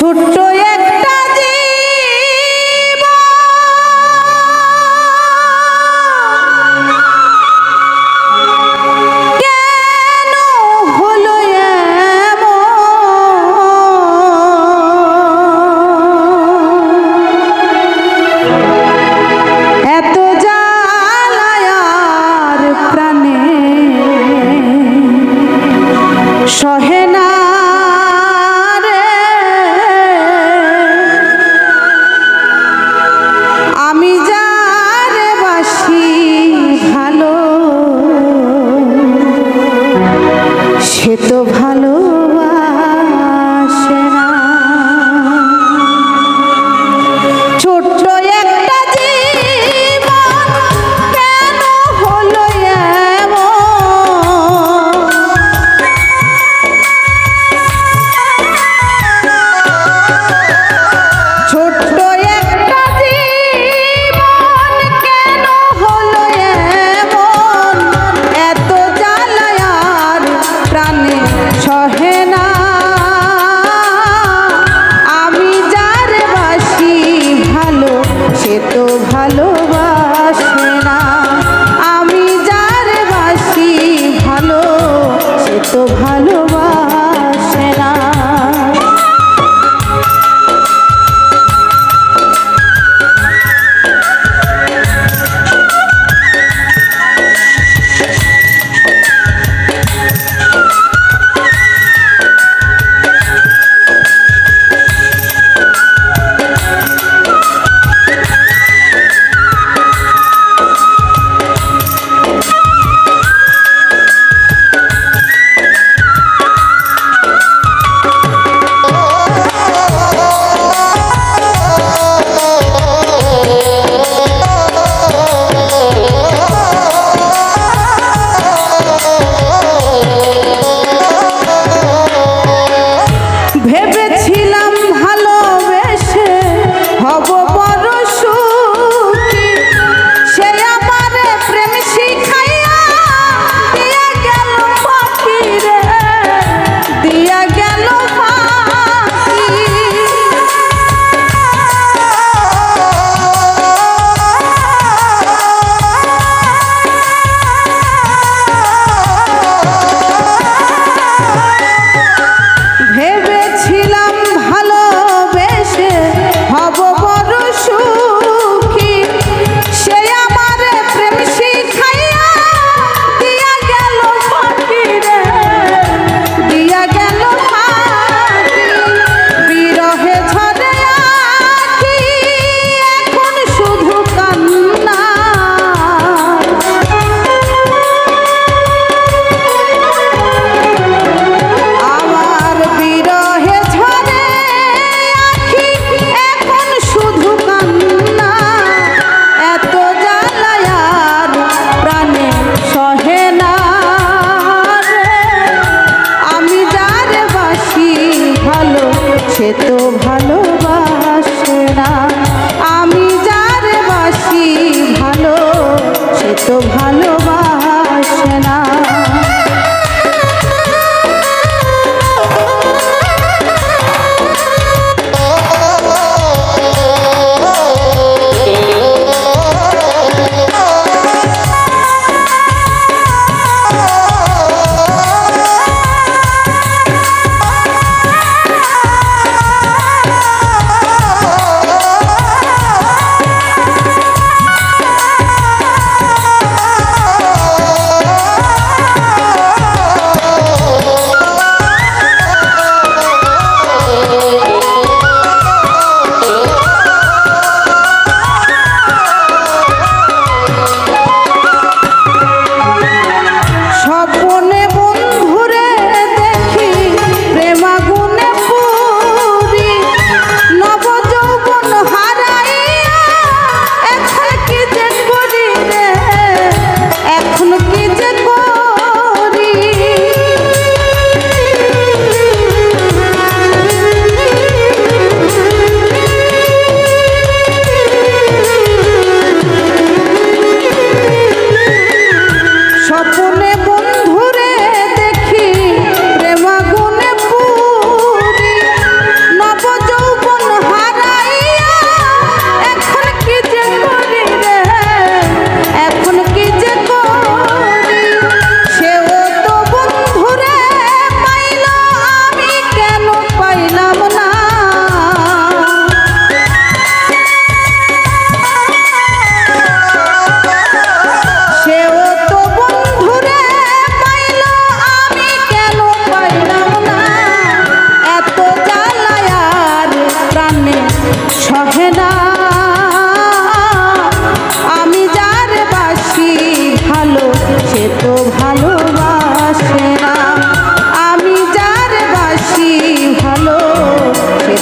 ছোট্ট একটা জীবন কেন হলো এমন, এত জ্বালায় আর প্রাণে সহে না রে। আমি যারে বাসি ভালো সে তো ভালোবাসে না। ছোট্ট একটা জীবন কেন হলো এমন, ছোট্ট একটা জীবন কেন হলো এমন, এত জ্বালায় আর প্রাণে সহে না। আমি যারে বাসি ভালো সে তো ভালোবাসে না। আমি যারে বাসি ভালো সে তো ভালোবাসে না। ভেবেছিলাম ভালোবেসে হব বড় সুখী, সে আমারে প্রেম শিখাইয়া দিয়া গেল ফাঁকি রে, দিয়া গেল ফাঁকি। ভেবেছিলাম ভালোবেসে হব বড় সুখী, সে আমারে প্রেম শিখাইয়া দিয়া গেল ফাঁকি রে, দিয়া গেল ফাঁকি। বিরহে ঝরে আঁখি এখন শুধু কান্না, আমার বিরহে ঝরে আঁখি এখন শুধু কান্না, এত জ্বালায় আর প্রাণে সহে না রে। আমি যারে বাসি ভালো সে তো ভালোবাসে না। আমি যারে বাসি ভালো সে তো ভালোবাসে না।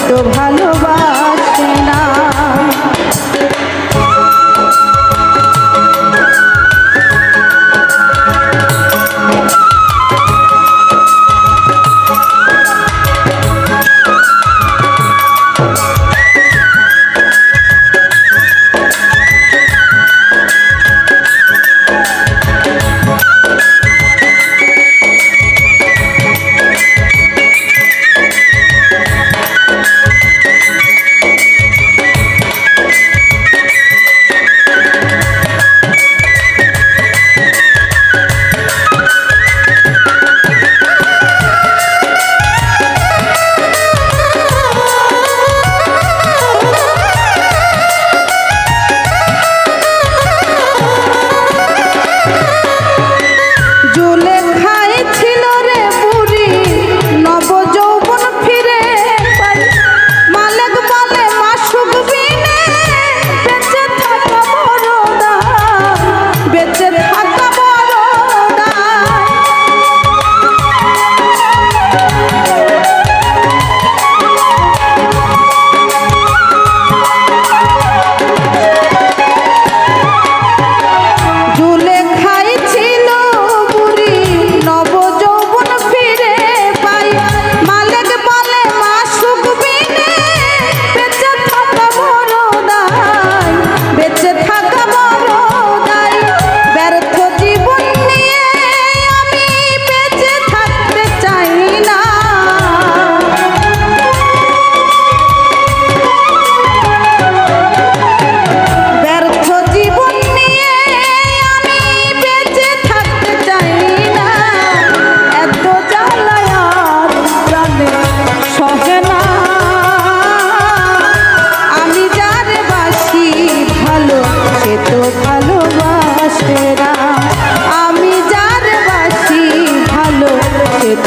তো ভালোবাসে না।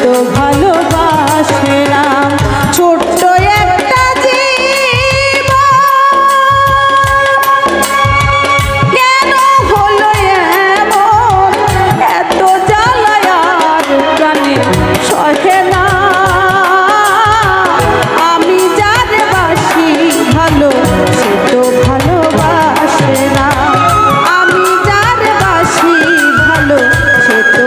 তো ভালোবাসে না। ছোট্ট একটা জীবন কেন হলো এমন, এত জ্বালায় আর প্রাণে সহে না। আমি যার বাসি ভালো সে তো ভালোবাসে না। আমি যার বাসি ভালো সে তো